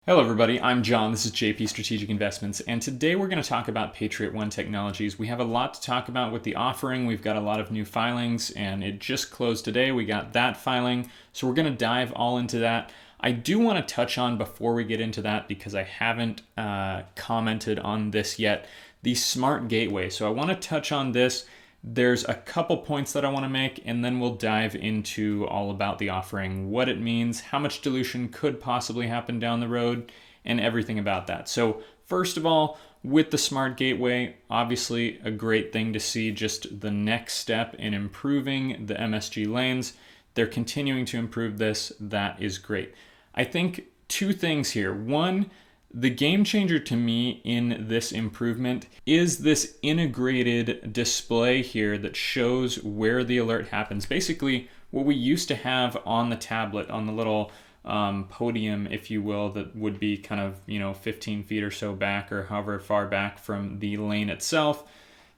Hello everybody, I'm John, this is JP Strategic Investments, and today we're going to talk about Patriot One Technologies. We have a lot to talk about with the offering. We've got a lot of new filings, and it just closed today. We got that filing, so we're going to dive all into that. I do want to touch on, before we get into that, because I haven't commented on this yet, the Smart Gateway. So I want to touch on this. There's a couple points that I want to make, and then we'll dive into all about the offering, what it means, how much dilution could possibly happen down the road, and everything about that. So first of all, with the Smart Gateway, obviously a great thing to see, just the next step in improving the MSG lanes. They're continuing to improve this. That is great. I think two things here. One, the game changer to me in this improvement is this integrated display here that shows where the alert happens. Basically, what we used to have on the tablet, on the little podium, if you will, that would be kind of, 15 feet or so back, or however far back from the lane itself,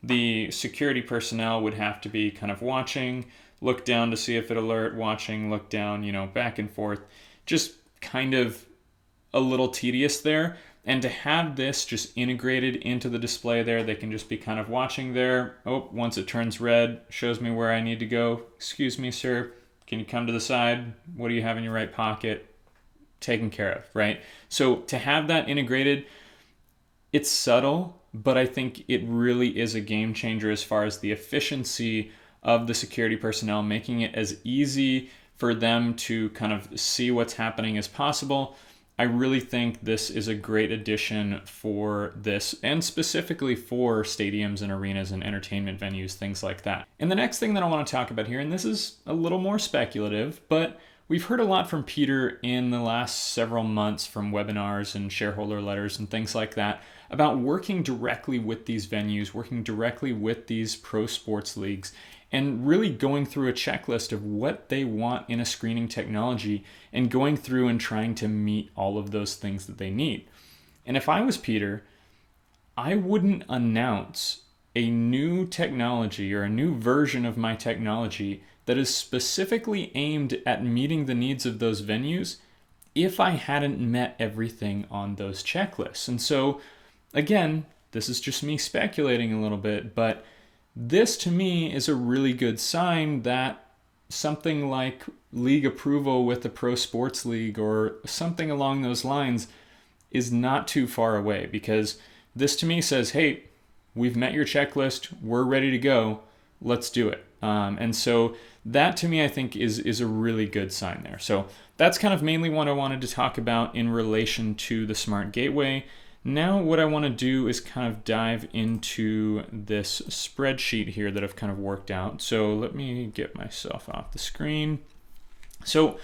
the security personnel would have to be kind of watching, look down to see if it alert, watching, look down, back and forth, just kind of a little tedious there. And to have this just integrated into the display there, they can just be kind of watching there. Oh, once it turns red, shows me where I need to go. Excuse me, sir, can you come to the side? What do you have in your right pocket? Taken care of, right? So to have that integrated, it's subtle, but I think it really is a game changer as far as the efficiency of the security personnel, making it as easy for them to kind of see what's happening as possible. I really think this is a great addition for this, and specifically for stadiums and arenas and entertainment venues, things like that. And the next thing that I want to talk about here, and this is a little more speculative, but we've heard a lot from Peter in the last several months from webinars and shareholder letters and things like that about working directly with these venues, working directly with these pro sports leagues, and really going through a checklist of what they want in a screening technology and going through and trying to meet all of those things that they need. And if I was Peter, I wouldn't announce a new technology or a new version of my technology that is specifically aimed at meeting the needs of those venues if I hadn't met everything on those checklists. And so, again, this is just me speculating a little bit, but this to me is a really good sign that something like league approval with the pro sports league or something along those lines is not too far away, because this to me says, hey, we've met your checklist, we're ready to go, let's do it. And so that to me, I think is a really good sign there. So that's kind of mainly what I wanted to talk about in relation to the Smart Gateway. Now what I want to do is kind of dive into this spreadsheet here that I've kind of worked out. So let me get myself off the screen. So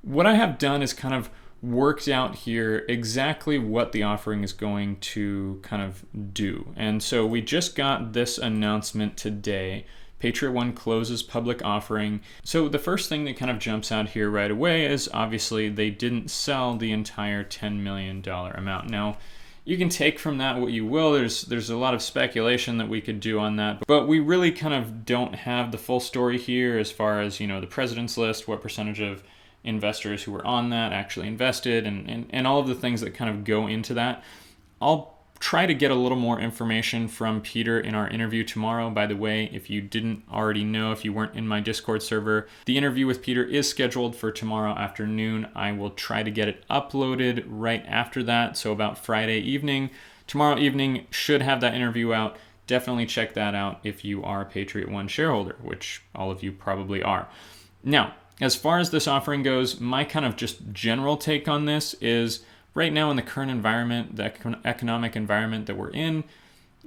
what I have done is kind of worked out here exactly what the offering is going to kind of do. And so we just got this announcement today. Patriot One closes public offering. So the first thing that kind of jumps out here right away is obviously they didn't sell the entire $10 million amount. Now, you can take from that what you will. There's a lot of speculation that we could do on that, but we really kind of don't have the full story here as far as, the president's list, what percentage of investors who were on that actually invested, and all of the things that kind of go into that. I'll try to get a little more information from Peter in our interview tomorrow. By the way, if you didn't already know, if you weren't in my Discord server, the interview with Peter is scheduled for tomorrow afternoon. I will try to get it uploaded right after that, so about Friday evening. Tomorrow evening should have that interview out. Definitely check that out if you are a Patriot One shareholder, which all of you probably are. Now, as far as this offering goes, my kind of just general take on this is, right now in the current environment, the economic environment that we're in,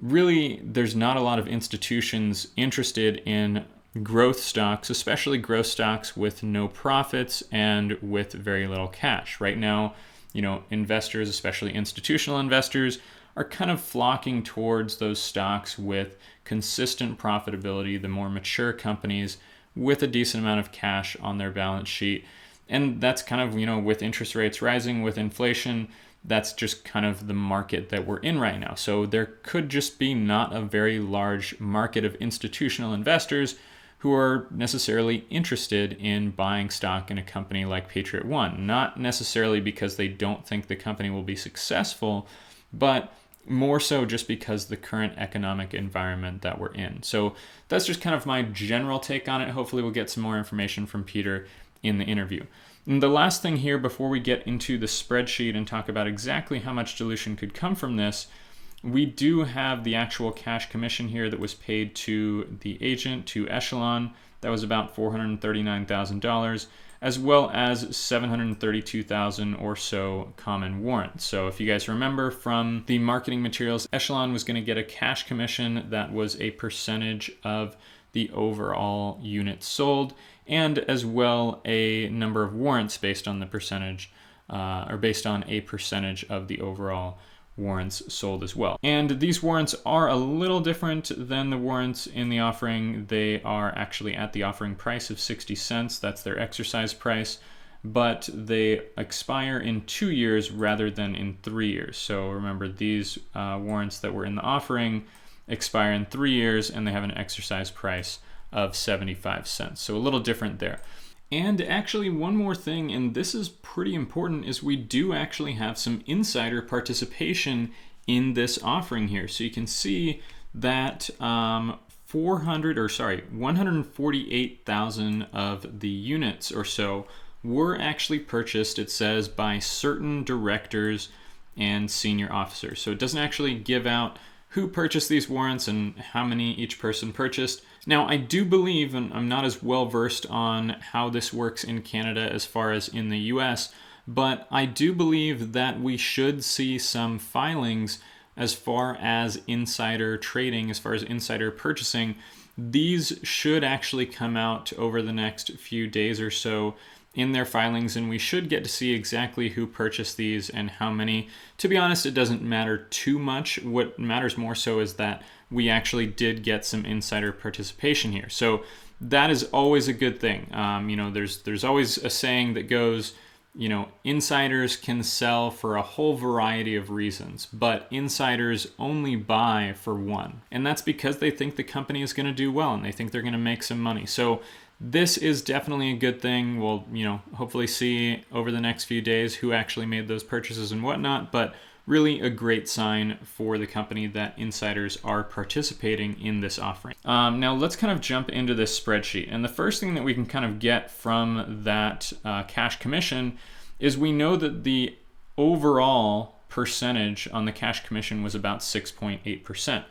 really there's not a lot of institutions interested in growth stocks, especially growth stocks with no profits and with very little cash. Right now, investors, especially institutional investors, are kind of flocking towards those stocks with consistent profitability, the more mature companies with a decent amount of cash on their balance sheet. And that's kind of, with interest rates rising, with inflation, that's just kind of the market that we're in right now. So there could just be not a very large market of institutional investors who are necessarily interested in buying stock in a company like Patriot One. Not necessarily because they don't think the company will be successful, but more so just because the current economic environment that we're in. So that's just kind of my general take on it. Hopefully we'll get some more information from Peter in the interview. And the last thing here before we get into the spreadsheet and talk about exactly how much dilution could come from this, we do have the actual cash commission here that was paid to the agent, to Echelon. That was about $439,000, as well as $732,000 or so common warrants. So if you guys remember from the marketing materials, Echelon was going to get a cash commission that was a percentage of the overall units sold, and as well a number of warrants based on the percentage, or based on a percentage of the overall warrants sold as well. And these warrants are a little different than the warrants in the offering. They are actually at the offering price of 60 cents. That's their exercise price, but they expire in 2 years rather than in 3 years. So remember, these warrants that were in the offering expire in 3 years, and they have an exercise price of 75 cents. So a little different there. And actually, one more thing, and this is pretty important, is we do actually have some insider participation in this offering here. So you can see that 148,000 of the units or so were actually purchased, it says, by certain directors and senior officers. So it doesn't actually give out who purchased these warrants and how many each person purchased. Now, I do believe, and I'm not as well versed on how this works in Canada as far as in the US, but I do believe that we should see some filings as far as insider trading, as far as insider purchasing. These should actually come out over the next few days or so in their filings, and we should get to see exactly who purchased these and how many. To be honest, it doesn't matter too much. What matters more so is that we actually did get some insider participation here. So that is always a good thing. There's always a saying that goes, insiders can sell for a whole variety of reasons, but insiders only buy for one. And that's because they think the company is going to do well and they think they're going to make some money. So this is definitely a good thing. We'll, hopefully see over the next few days who actually made those purchases and whatnot, but really a great sign for the company that insiders are participating in this offering. Now let's kind of jump into this spreadsheet. And the first thing that we can kind of get from that cash commission is we know that the overall percentage on the cash commission was about 6.8%.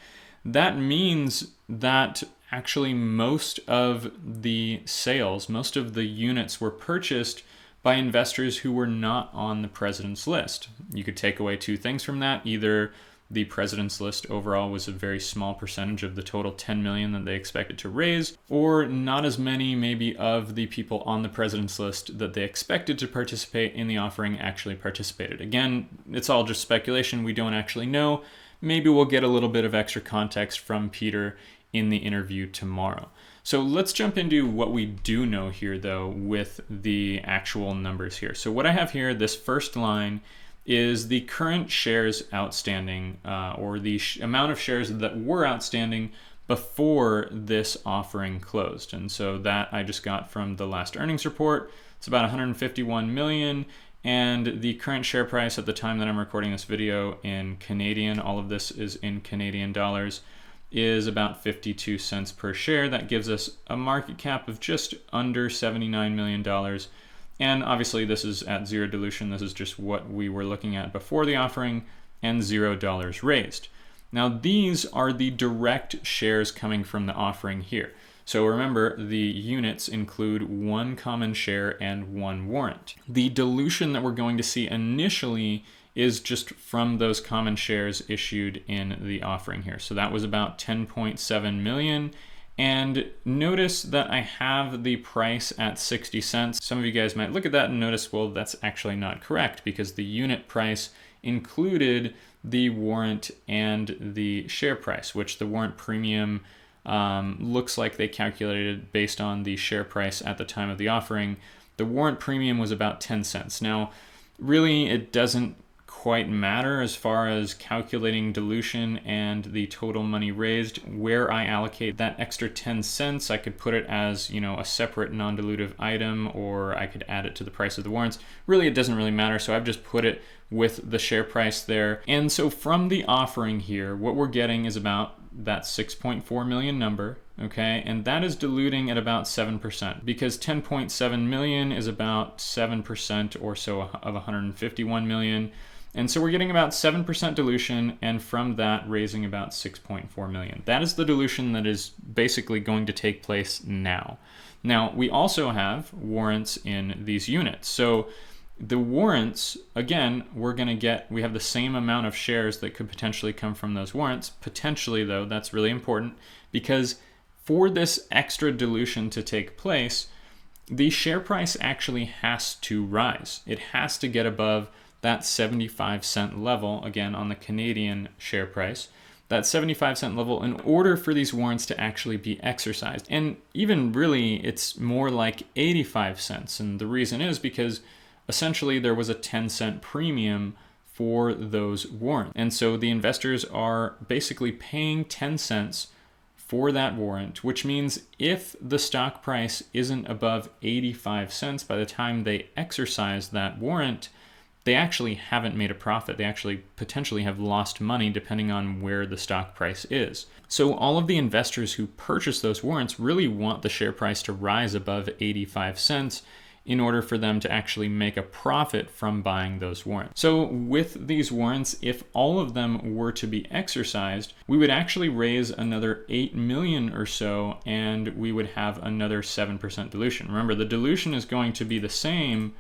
That means that actually most of the sales, most of the units were purchased by investors who were not on the president's list. You could take away two things from that. Either the president's list overall was a very small percentage of the total 10 million that they expected to raise, or not as many maybe of the people on the president's list that they expected to participate in the offering actually participated. Again, it's all just speculation. We don't actually know. Maybe we'll get a little bit of extra context from Peter in the interview tomorrow. So let's jump into what we do know here, though, with the actual numbers here. So what I have here, this first line, is the current shares outstanding, or the amount of shares that were outstanding before this offering closed. And so that I just got from the last earnings report. It's about 151 million. And the current share price at the time that I'm recording this video in Canadian, all of this is in Canadian dollars, is about 52 cents per share. That gives us a market cap of just under $79 million. And obviously this is at zero dilution. This is just what we were looking at before the offering, and $0 raised. Now these are the direct shares coming from the offering here. So remember, the units include one common share and one warrant. The dilution that we're going to see initially is just from those common shares issued in the offering here. So that was about 10.7 million. And notice that I have the price at 60 cents. Some of you guys might look at that and notice, well, that's actually not correct, because the unit price included the warrant and the share price, which the warrant premium looks like they calculated based on the share price at the time of the offering. The warrant premium was about 10 cents. Now, really, it doesn't quite matter as far as calculating dilution and the total money raised. Where I allocate that extra 10 cents, I could put it as, a separate non-dilutive item, or I could add it to the price of the warrants. Really, it doesn't really matter, so I've just put it with the share price there. And so from the offering here, what we're getting is about that 6.4 million number, okay? And that is diluting at about 7%, because 10.7 million is about 7% or so of 151 million. And so we're getting about 7% dilution, and from that raising about 6.4 million. That is the dilution that is basically going to take place now. Now, we also have warrants in these units. So the warrants, again, we have the same amount of shares that could potentially come from those warrants. Potentially, though, that's really important, because for this extra dilution to take place, the share price actually has to rise. It has to get above that 75-cent level, again, on the Canadian share price, that 75-cent level, in order for these warrants to actually be exercised. And even really, it's more like 85 cents. And the reason is because essentially there was a 10-cent premium for those warrants. And so the investors are basically paying 10 cents for that warrant, which means if the stock price isn't above 85 cents by the time they exercise that warrant, they actually haven't made a profit. They actually potentially have lost money depending on where the stock price is. So all of the investors who purchase those warrants really want the share price to rise above 85 cents in order for them to actually make a profit from buying those warrants. So with these warrants, if all of them were to be exercised, we would actually raise another 8 million or so, and we would have another 7% dilution. Remember, the dilution is going to be the same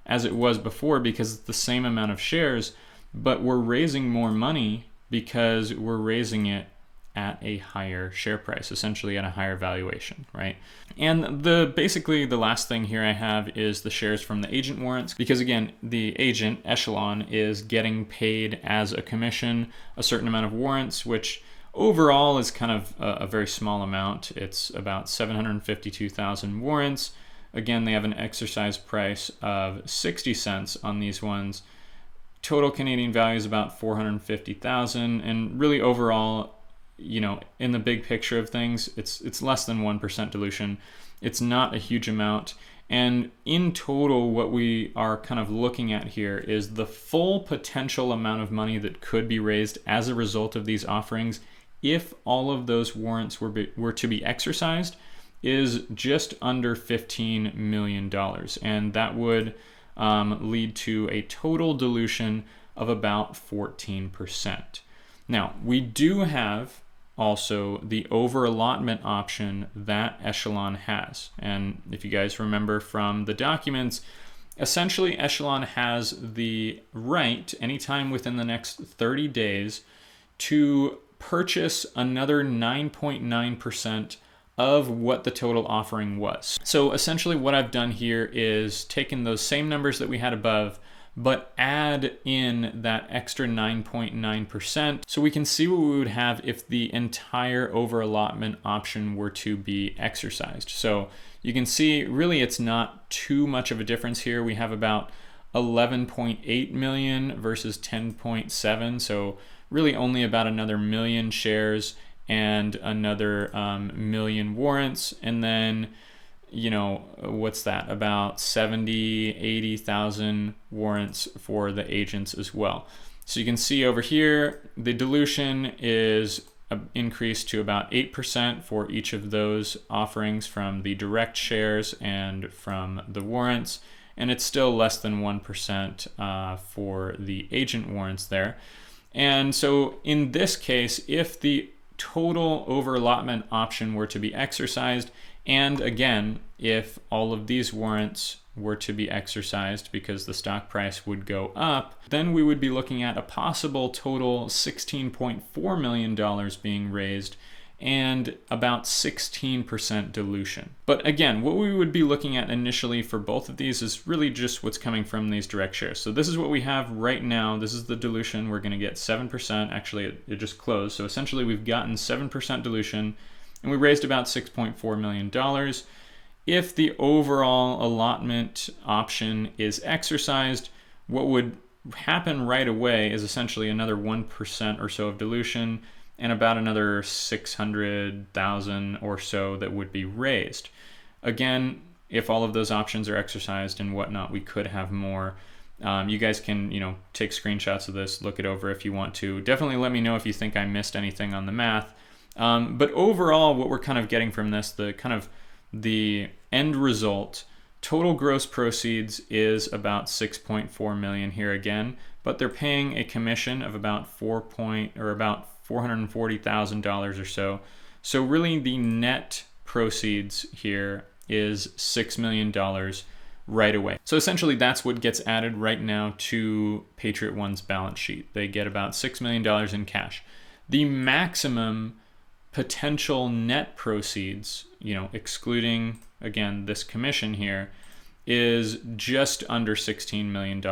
as it was before because it's the same amount of shares, but we're raising more money because we're raising it at a higher share price, essentially at a higher valuation, right? And basically the last thing here I have is the shares from the agent warrants, because again, the agent, Echelon, is getting paid as a commission a certain amount of warrants, which overall is kind of a very small amount. It's about 752,000 warrants. Again, they have an exercise price of 60 cents on these ones. Total Canadian value is about 450,000, and really overall, in the big picture of things, it's less than 1% dilution. It's not a huge amount. And in total, what we are kind of looking at here is the full potential amount of money that could be raised as a result of these offerings if all of those warrants were to be exercised is just under $15 million. And that would lead to a total dilution of about 14%. Now, we do have also the over allotment option that Echelon has. And if you guys remember from the documents, essentially Echelon has the right anytime within the next 30 days to purchase another 9.9% of what the total offering was. So essentially what I've done here is taken those same numbers that we had above, but add in that extra 9.9%. So we can see what we would have if the entire over allotment option were to be exercised. So you can see really it's not too much of a difference here. We have about 11.8 million versus 10.7. So really only about another million shares and another million warrants. And then what's that? About 80,000 warrants for the agents as well. So you can see over here, the dilution is increased to about 8% for each of those offerings from the direct shares and from the warrants. And it's still less than 1% for the agent warrants there. And so in this case, if the total over allotment option were to be exercised, and again, if all of these warrants were to be exercised because the stock price would go up, then we would be looking at a possible total $16.4 million being raised and about 16% dilution. But again, what we would be looking at initially for both of these is really just what's coming from these direct shares. So this is what we have right now. This is the dilution. We're going to get 7%. Actually, it just closed. So essentially, we've gotten 7% dilution, and we raised about $6.4 million. If the overall allotment option is exercised, what would happen right away is essentially another 1% or so of dilution and about another 600,000 or so that would be raised. Again, if all of those options are exercised and whatnot, we could have more. You guys can, take screenshots of this, look it over if you want to. Definitely let me know if you think I missed anything on the math. But overall, what we're kind of getting from this, the end result, total gross proceeds is about 6.4 million here again, but they're paying a commission of about $440,000 or so. So really the net proceeds here is $6 million right away. So essentially that's what gets added right now to Patriot One's balance sheet. They get about $6 million in cash. The maximum potential net proceeds, excluding, again, this commission here, is just under $16 million.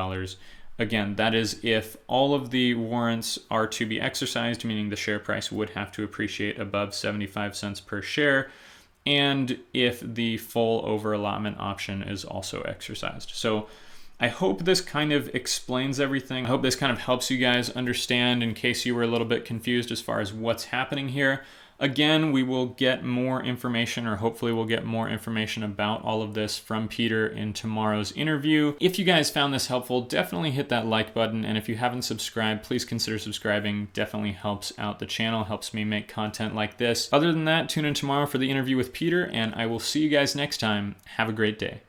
Again, that is if all of the warrants are to be exercised, meaning the share price would have to appreciate above 75 cents per share, and if the full over allotment option is also exercised. So I hope this kind of explains everything. I hope this kind of helps you guys understand in case you were a little bit confused as far as what's happening here. Again, we will get more information, or hopefully we'll get more information about all of this from Peter in tomorrow's interview. If you guys found this helpful, definitely hit that like button. And if you haven't subscribed, please consider subscribing. Definitely helps out the channel, helps me make content like this. Other than that, tune in tomorrow for the interview with Peter, and I will see you guys next time. Have a great day.